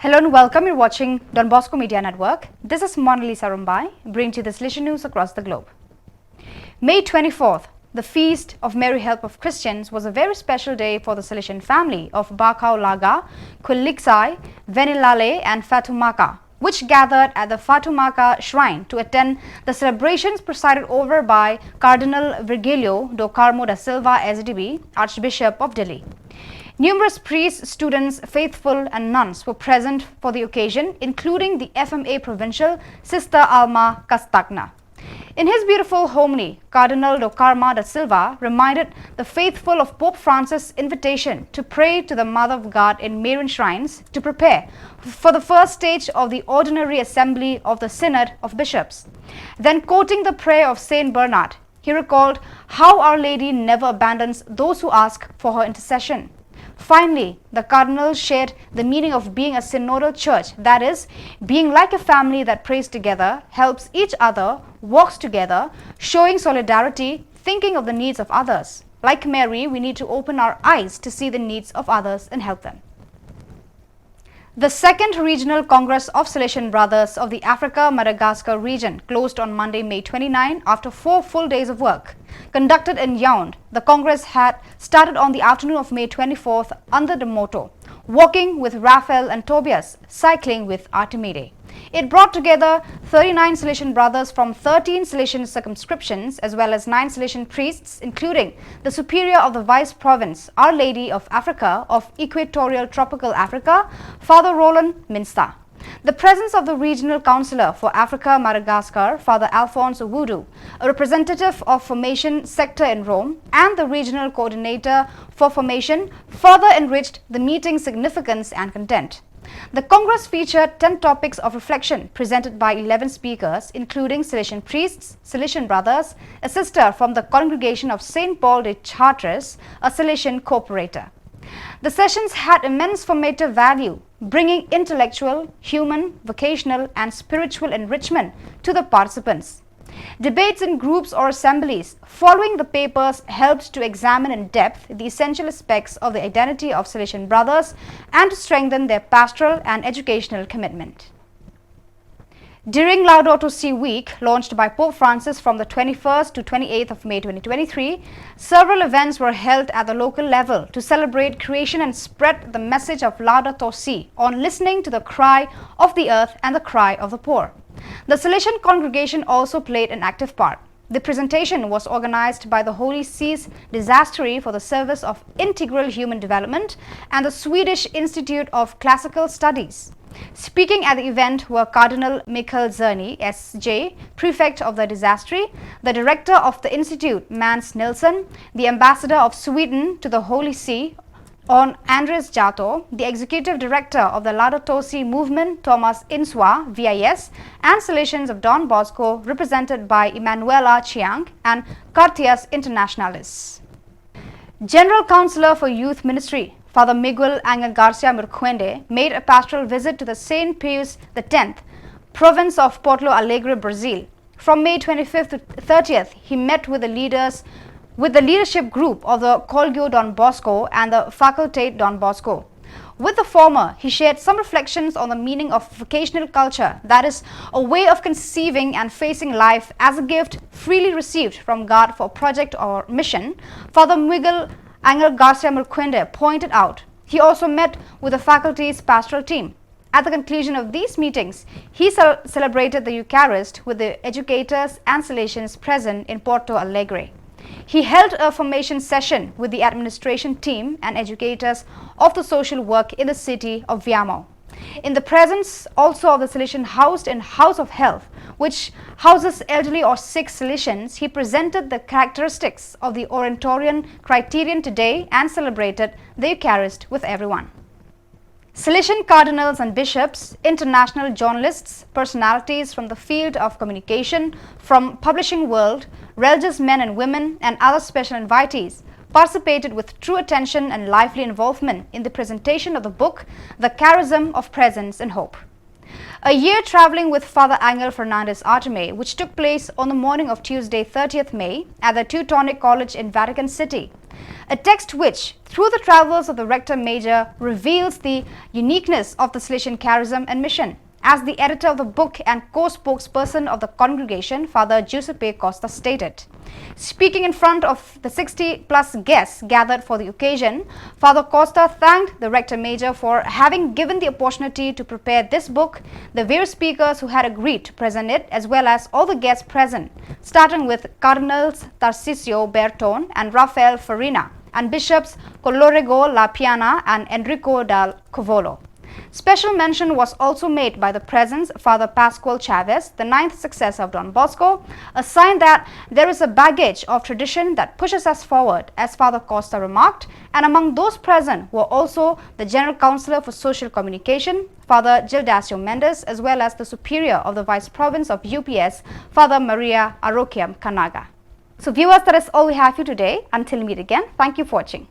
Hello and welcome. You're watching Don Bosco Media Network. This is Monalisa Rumbai, bringing you the Salesian news across the globe. May 24th, the Feast of Mary Help of Christians, was a very special day for the Salesian family of Bakau Laga, Kuliksai, Venilale and Fatumaka, which gathered at the Fatumaka shrine to attend the celebrations presided over by Cardinal Virgilio do Carmo da Silva SDB, Archbishop of Delhi. Numerous priests, students, faithful and nuns were present for the occasion, including the FMA Provincial, Sister Alma Castagna. In his beautiful homily, Cardinal do Carmo da Silva reminded the faithful of Pope Francis' invitation to pray to the Mother of God in Marian shrines to prepare for the first stage of the Ordinary Assembly of the Synod of Bishops. Then, quoting the prayer of Saint Bernard, he recalled how Our Lady never abandons those who ask for her intercession. Finally, the Cardinal shared the meaning of being a synodal church, that is, being like a family that prays together, helps each other, walks together, showing solidarity, thinking of the needs of others. Like Mary, we need to open our eyes to see the needs of others and help them. The second Regional Congress of Salesian Brothers of the Africa-Madagascar region closed on Monday, May 29 after 4 full days of work. Conducted in Yaoundé, the Congress had started on the afternoon of May 24th under the motto, Walking with Raphael and Tobias, Cycling with Artemide. It brought together 39 Salesian brothers from 13 Salesian circumscriptions as well as 9 Salesian priests, including the Superior of the Vice Province, Our Lady of Africa of Equatorial Tropical Africa, Father Roland Minsta. The presence of the Regional Councillor for Africa-Madagascar, Father Alphonse Wudu, a representative of Formation Sector in Rome, and the Regional Coordinator for Formation further enriched the meeting's significance and content. The Congress featured 10 topics of reflection presented by 11 speakers, including Salesian priests, Salesian brothers, a sister from the congregation of St. Paul de Chartres, a Salesian cooperator. The sessions had immense formative value, bringing intellectual, human, vocational and spiritual enrichment to the participants. Debates in groups or assemblies following the papers helped to examine in depth the essential aspects of the identity of Salesian brothers and to strengthen their pastoral and educational commitment. During Laudato Si Week, launched by Pope Francis from the 21st to 28th of May 2023, several events were held at the local level to celebrate creation and spread the message of Laudato Si on listening to the cry of the earth and the cry of the poor. The Salesian congregation also played an active part. The presentation was organized by the Holy See's Dicastery for the Service of Integral Human Development and the Swedish Institute of Classical Studies. Speaking at the event were Cardinal Mikael Zerny, S.J., Prefect of the Dicastery, the Director of the Institute, Mans Nilsson, the Ambassador of Sweden to the Holy See, on Andres Jato, the Executive Director of the Laudato Si movement, Thomas Insua, VIS, and Salesians of Don Bosco, represented by Emanuela Chiang and Cartias Internationalis. General Councillor for Youth Ministry, Father Miguel Angel Garcia Murquende, made a pastoral visit to the St. Pius X, province of Porto Alegre, Brazil. From May 25th to 30th, he met with the leadership group of the Colégio Don Bosco and the Facultate Don Bosco. With the former, he shared some reflections on the meaning of vocational culture, that is, a way of conceiving and facing life as a gift freely received from God for a project or mission. Father Miguel Angel Garcia Murquende pointed out. He also met with the faculty's pastoral team. At the conclusion of these meetings, he celebrated the Eucharist with the educators and Salesians present in Porto Alegre. He held a formation session with the administration team and educators of the social work in the city of Viamo. In the presence also of the Salesian housed in House of Health, which houses elderly or sick Salesians, he presented the characteristics of the Orientorian criterion today and celebrated the Eucharist with everyone. Salesian cardinals and bishops, international journalists, personalities from the field of communication, from publishing world, religious men and women, and other special invitees participated with true attention and lively involvement in the presentation of the book, The Charism of Presence and Hope. A year traveling with Father Angel Fernandez Artime, which took place on the morning of Tuesday 30th May at the Teutonic College in Vatican City. a text which, through the travels of the Rector Major, reveals the uniqueness of the Salesian charism and mission. As the editor of the book and co-spokesperson of the congregation, Father Giuseppe Costa stated. Speaking in front of the 60-plus guests gathered for the occasion, Father Costa thanked the Rector Major for having given the opportunity to prepare this book, the various speakers who had agreed to present it, as well as all the guests present, starting with Cardinals Tarcisio Bertone and Rafael Farina, and Bishops Colorego La Piana and Enrico dal Covolo. Special mention was also made by the presence Father Pascual Chavez, the ninth successor of Don Bosco, a sign that there is a baggage of tradition that pushes us forward, as Father Costa remarked, and among those present were also the General Counsellor for Social Communication, Father Gildasio Mendes, as well as the Superior of the Vice Province of UPS, Father Maria Arokiam Kanaga. So viewers, that is all we have for you today. Until we meet again, thank you for watching.